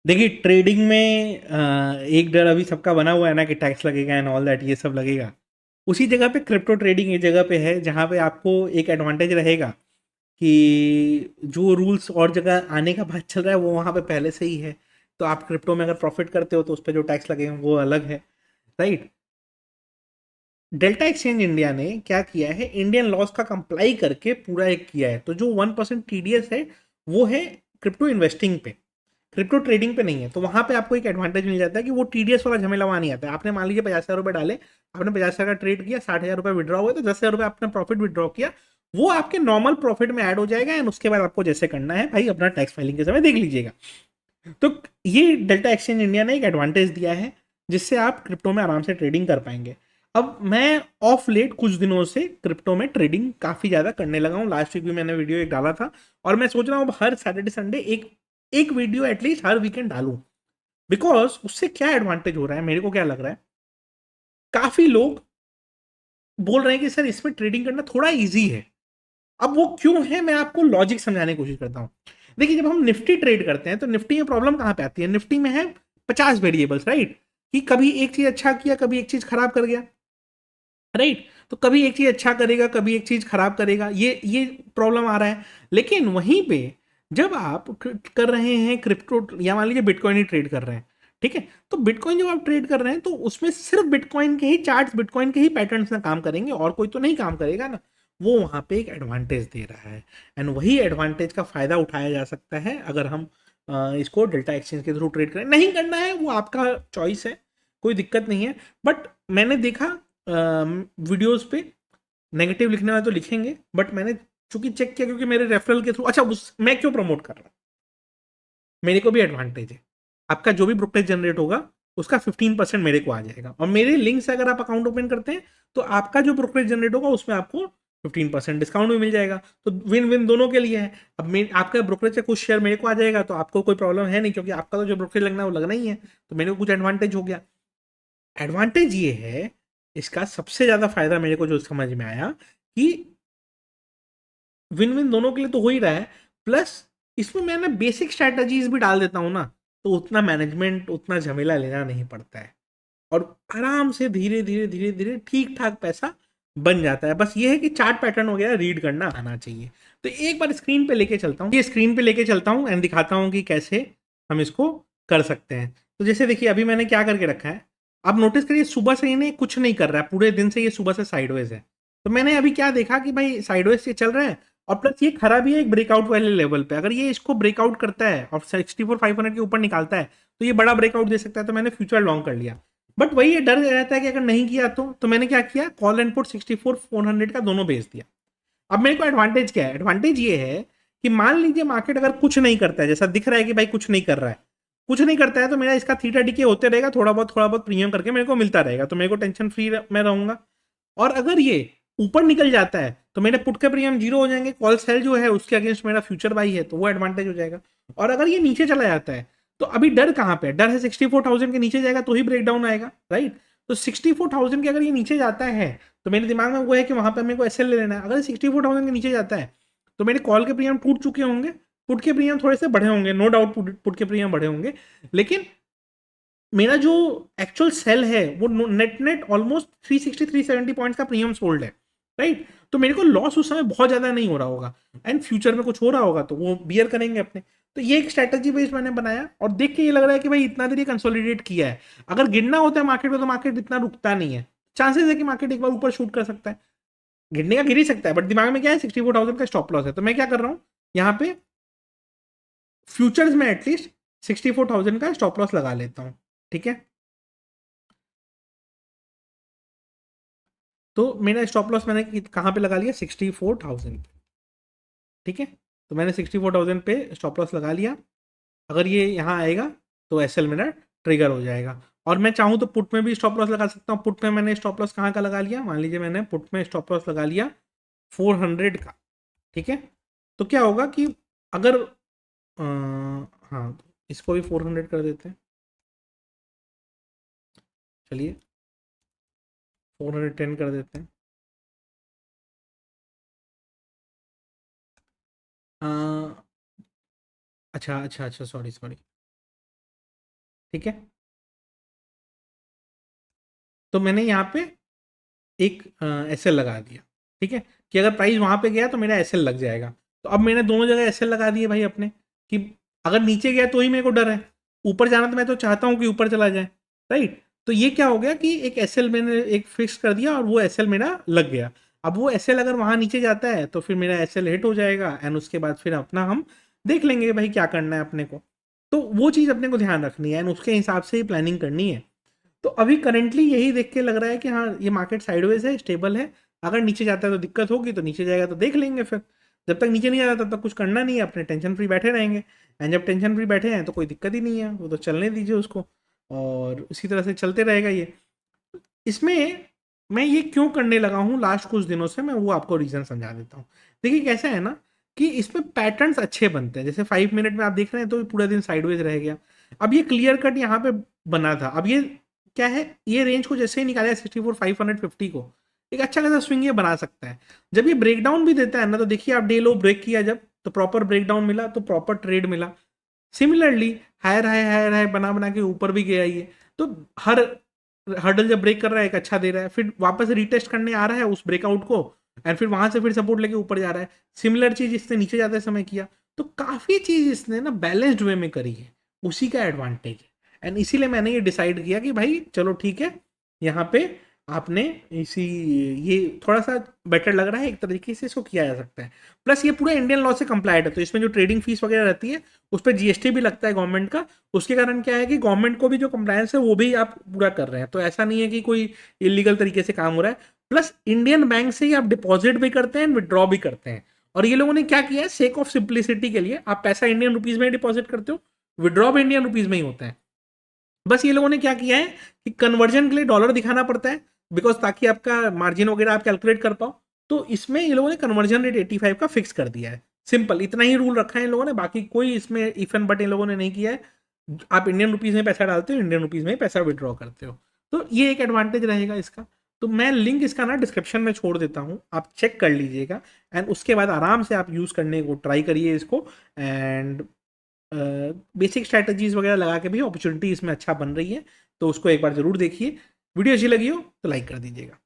देखिए ट्रेडिंग में एक डर अभी सबका बना हुआ है ना कि टैक्स लगेगा एंड ऑल दैट, ये सब लगेगा। उसी जगह पे क्रिप्टो ट्रेडिंग एक जगह पे है जहाँ पे आपको एक एडवांटेज रहेगा कि जो रूल्स और जगह आने का बात चल रहा है वो वहाँ पे पहले से ही है। तो आप क्रिप्टो में अगर प्रॉफिट करते हो तो उस पर जो टैक्स लगेगा वो अलग है, राइट। डेल्टा एक्सचेंज इंडिया ने क्या किया है, इंडियन लॉज का कंप्लाई करके पूरा एक किया है। तो जो 1% टीडीएस है वो है क्रिप्टो इन्वेस्टिंग पे, क्रिप्टो ट्रेडिंग पे नहीं है। तो वहां पे आपको एक एडवांटेज मिल जाता है कि वो टीडीएस वाला झमेला वहां नहीं आता है। आपने मान लीजिए 50,000 रुपए डाले, आपने 50,000 का ट्रेड किया, 60,000 रुपए विड्रॉ हुए, तो 10,000 रुपए आपने प्रॉफिट विड्रॉ किया, वो आपके नॉर्मल प्रॉफिट में ऐड हो जाएगा। एंड उसके बाद आपको जैसे करना है भाई अपना टैक्स फाइलिंग के समय देख लीजिएगा। तो ये डेल्टा एक्सचेंज इंडिया ने एक एडवांटेज दिया है जिससे आप क्रिप्टो में आराम से ट्रेडिंग कर पाएंगे। अब मैं ऑफ लेट कुछ दिनों से क्रिप्टो में ट्रेडिंग काफ़ी ज़्यादा करने लगा हूँ। लास्ट वीक भी मैंने वीडियो एक डाला था, और मैं सोच रहा हूँ अब हर सैटरडे संडे एक एक वीडियो एटलीस्ट हर वीकेंड डालूं। बिकॉज उससे क्या एडवांटेज हो रहा है, मेरे को क्या लग रहा है, काफ़ी लोग बोल रहे हैं कि सर इसमें ट्रेडिंग करना थोड़ा ईजी है। अब वो क्यों है, मैं आपको लॉजिक समझाने की कोशिश करता हूँ। देखिए जब हम निफ्टी ट्रेड करते हैं तो निफ्टी में प्रॉब्लम कहाँ पे आती है, निफ्टी में है 50 वेरिएबल्स, राइट। कि कभी एक चीज अच्छा किया, कभी एक चीज खराब कर गया, राइट। तो कभी एक चीज अच्छा करेगा, कभी एक चीज खराब करेगा, ये प्रॉब्लम आ रहा है। लेकिन वहीं पे जब आप कर रहे हैं क्रिप्टो, या मान लीजिए बिटकॉइन ही ट्रेड कर रहे हैं, ठीक है। तो बिटकॉइन जब आप ट्रेड कर रहे हैं तो उसमें सिर्फ बिटकॉइन के ही चार्ट्स, बिटकॉइन के ही पैटर्न्स में काम करेंगे, और कोई तो नहीं काम करेगा ना। वो वहां पे एक एडवांटेज दे रहा है। एंड वही एडवांटेज का फायदा उठाया जा सकता है अगर हम इसको डेल्टा एक्सचेंज के थ्रू ट्रेड करें। नहीं करना है वो आपका चॉइस है, कोई दिक्कत नहीं है। बट मैंने देखा वीडियोस पे नेगेटिव लिखने वाले तो लिखेंगे, बट मैंने चूंकि चेक किया, क्योंकि मेरे रेफरल के थ्रू, अच्छा मैं क्यों प्रमोट कर रहा हूँ, मेरे को भी एडवांटेज है। आपका जो भी ब्रोकरेज जनरेट होगा उसका 15% मेरे को आ जाएगा, और मेरे लिंक से अगर आप अकाउंट ओपन करते हैं तो आपका जो ब्रोकरेज जनरेट होगा उसमें आपको 15% डिस्काउंट भी मिल जाएगा। तो विन विन दोनों के लिए है। अब आपका ब्रोकरेज से कुछ शेयर मेरे को आ जाएगा तो आपको कोई प्रॉब्लम है नहीं, क्योंकि आपका तो जो ब्रोकरेज लगना है वो लगना ही है। तो मेरे को कुछ एडवांटेज हो गया। एडवांटेज ये है, इसका सबसे ज्यादा फायदा मेरे को जो समझ में आया कि विन विन दोनों के लिए तो हो ही रहा है, प्लस इसमें मैं ना बेसिक स्ट्रैटेजीज भी डाल देता हूँ ना, तो उतना मैनेजमेंट, उतना झमेला लेना नहीं पड़ता है, और आराम से धीरे धीरे धीरे धीरे ठीक ठाक पैसा बन जाता है। बस ये है कि चार्ट पैटर्न वगैरह रीड करना आना चाहिए। तो एक बार स्क्रीन पे लेके चलता हूँ, ये स्क्रीन पे लेके चलता हूँ एंड दिखाता हूँ कि कैसे हम इसको कर सकते हैं। तो जैसे देखिए अभी मैंने क्या करके रखा है, आप नोटिस करिए सुबह से इन्हें कुछ नहीं कर रहा है, पूरे दिन से ये सुबह से साइडवेज है। तो मैंने अभी क्या देखा कि भाई साइडवेज से चल रहा है, और प्लस ये खरा भी है एक ब्रेकआउट वाले लेवल पे। अगर ये इसको ब्रेकआउट करता है और 64,500 के ऊपर निकालता है तो ये बड़ा ब्रेकआउट दे सकता है। तो मैंने फ्यूचर लॉन्ग कर लिया। बट वही ये डर रहता है कि अगर नहीं किया तो मैंने क्या किया, कॉल एंड पुट 64,400 का दोनों बेच दिया। अब मेरे को एडवांटेज क्या है, एडवांटेज ये है कि मान लीजिए मार्केट अगर कुछ नहीं करता है, जैसा दिख रहा है कि भाई कुछ नहीं कर रहा है, कुछ नहीं करता है, तो मेरा इसका थीटा डीके होते रहेगा, थोड़ा बहुत प्रीमियम करके मेरे को मिलता रहेगा, तो मेरे को टेंशन फ्री मैं रहूंगा। और अगर ये ऊपर निकल जाता है तो मेरे पुट के प्रीमियम जीरो हो जाएंगे, कॉल सेल जो है उसके अगेंस्ट मेरा फ्यूचर बाई है तो वो एडवांटेज हो जाएगा। और अगर ये नीचे चला जाता है तो अभी डर कहाँ पे है, डर है 64,000 के नीचे जाएगा तो ही ब्रेक डाउन आएगा, राइट। तो 64,000 के अगर ये नीचे जाता है तो मेरे दिमाग में वो है कि वहां पर मेरे को एसएल ले लेना है। अगर 64,000 के नीचे जाता है तो मेरे कॉल के प्रीमियम टूट चुके होंगे, पुट के प्रीमियम थोड़े से बढ़े होंगे, नो डाउट पुट के प्रीमियम बढ़े होंगे, लेकिन मेरा जो एक्चुअल सेल है वो नेट नेट ऑलमोस्ट 360-370 पॉइंट्स का प्रीमियम सोल्ड है, राइट। तो मेरे को लॉस उस समय बहुत ज्यादा नहीं हो रहा होगा, एंड फ्यूचर में कुछ हो रहा होगा तो वो बियर करेंगे अपने। तो ये एक स्ट्रेटेजी बेस्ड मैंने बनाया, और देख के ये लग रहा है कि भाई इतना देर ये कंसोलिडेट किया है। अगर गिरना होता है मार्केट में तो मार्केट इतना रुकता नहीं है, चांसेस है कि मार्केट एक बार ऊपर शूट कर सकता है, गिरने का गिर ही सकता है। बट दिमाग में क्या है, 64,000 का स्टॉप लॉस है। तो मैं क्या कर रहा हूँ यहाँ पे, फ्यूचर्स में एटलीस्ट 64,000 का स्टॉप लॉस लगा लेता हूँ, ठीक है। तो मेरा स्टॉप लॉस मैंने कहाँ पे लगा लिया, 64,000, ठीक है। तो मैंने 64,000 पे स्टॉप लॉस लगा लिया। अगर ये यहाँ आएगा तो एस एल मेरा ट्रिगर हो जाएगा। और मैं चाहूँ तो पुट में भी स्टॉप लॉस लगा सकता हूँ। पुट में मैंने स्टॉप लॉस कहाँ का लगा लिया, मान लीजिए मैंने पुट में स्टॉप लॉस लगा लिया 400 का, ठीक है। तो क्या होगा कि अगर हाँ, इसको भी 400 कर देते हैं, चलिए 410 कर देते हैं। अ, अच्छा अच्छा अच्छा, सॉरी सॉरी, ठीक है, तो मैंने यहाँ पे एक एस एल लगा दिया, ठीक है, कि अगर प्राइस वहां पे गया तो मेरा एस एल लग जाएगा। तो अब मैंने दोनों जगह एस एल लगा दिए भाई अपने, कि अगर नीचे गया तो ही मेरे को डर है, ऊपर जाना तो मैं तो चाहता हूँ कि ऊपर चला जाए, राइट। तो ये क्या हो गया कि एक एस एल मैंने एक फिक्स कर दिया और वो एस एल मेरा लग गया। अब वो एस एल अगर वहां नीचे जाता है तो फिर मेरा एस एल हिट हो जाएगा, एंड उसके बाद फिर अपना हम देख लेंगे भाई क्या करना है अपने को। तो वो चीज़ अपने को ध्यान रखनी है एंड उसके हिसाब से ही प्लानिंग करनी है। तो अभी करंटली यही देख के लग रहा है कि हाँ ये मार्केट साइडवेज है, स्टेबल है। अगर नीचे जाता है तो दिक्कत होगी, तो नीचे जाएगा तो देख लेंगे फिर। जब तक नीचे नहीं जाता तब तक कुछ करना नहीं है, अपने टेंशन फ्री बैठे रहेंगे। एंड जब टेंशन फ्री बैठे हैं तो कोई दिक्कत ही नहीं है, वो तो चलने दीजिए उसको, और उसी तरह से चलते रहेगा ये। इसमें मैं ये क्यों करने लगा हूँ लास्ट कुछ दिनों से, मैं वो आपको रीज़न समझा देता हूँ। देखिए कैसा है ना, कि इसमें पैटर्न्स अच्छे बनते हैं। जैसे 5 मिनट में आप देख रहे हैं तो पूरा दिन साइडवेज रह गया। अब ये क्लियर कट यहाँ पे बना था, अब ये क्या है, ये रेंज को जैसे ही निकाला 64,550 को, एक अच्छा खासा स्विंग ये बना सकता है। जब ये ब्रेकडाउन भी देता है ना, तो देखिए आप डे लो ब्रेक किया जब, तो प्रॉपर ब्रेकडाउन मिला, तो प्रॉपर ट्रेड मिला। सिमिलरली हायर हाई बना बना के ऊपर भी गया ये। तो हर हर्डल जब ब्रेक कर रहा है एक अच्छा दे रहा है, फिर वापस रीटेस्ट करने आ रहा है उस ब्रेकआउट को, एंड फिर वहां से फिर सपोर्ट लेके ऊपर जा रहा है। सिमिलर चीज इसने नीचे जाते समय किया। तो काफी चीज इसने ना बैलेंस्ड वे में करी है, उसी का एडवांटेज है। एंड इसीलिए मैंने ये डिसाइड किया कि भाई चलो ठीक है, यहाँ पे आपने इसी, ये थोड़ा सा बेटर लग रहा है, एक तरीके से इसको किया जा सकता है। प्लस ये पूरा इंडियन लॉ से कंप्लाइड है, तो इसमें जो ट्रेडिंग फीस वगैरह रहती है उस पर जीएसटी भी लगता है गवर्नमेंट का। उसके कारण क्या है कि गवर्नमेंट को भी जो कंप्लायंस है वो भी आप पूरा कर रहे हैं, तो ऐसा नहीं है कि कोई इलीगल तरीके से काम हो रहा है। प्लस इंडियन बैंक से ही आप डिपॉजिट भी करते हैं, विड्रॉ भी करते हैं। और ये लोगों ने क्या किया है, सेक ऑफ सिंप्लिसिटी के लिए आप पैसा इंडियन रुपीज में डिपॉजिट करते हो, विड्रॉ भी इंडियन रुपीज में ही होता है। बस ये लोगों ने क्या किया है कि कन्वर्जन के लिए डॉलर दिखाना पड़ता है, बिकॉज ताकि आपका मार्जिन वगैरह आप कैलकुलेट कर पाओ। तो इसमें ये लोगों ने कन्वर्जन रेट 85 का फिक्स कर दिया है। सिंपल इतना ही रूल रखा है इन लोगों ने, बाकी कोई इसमें इफ एंड बट इन लोगों ने नहीं किया है। आप इंडियन रुपीज में पैसा डालते हो, इंडियन रुपीज में पैसा विड्रॉ करते हो। तो ये एक एडवांटेज रहेगा इसका। तो मैं लिंक इसका ना डिस्क्रिप्शन में छोड़ देता हूँ, आप चेक कर लीजिएगा। एंड उसके बाद आराम से आप यूज़ करने को ट्राई करिए इसको। एंड बेसिक स्ट्रैटेजीज वगैरह लगा के भी अपॉर्चुनिटी इसमें अच्छा बन रही है, तो उसको एक बार ज़रूर देखिए। वीडियो अच्छी लगी हो तो लाइक कर दीजिएगा।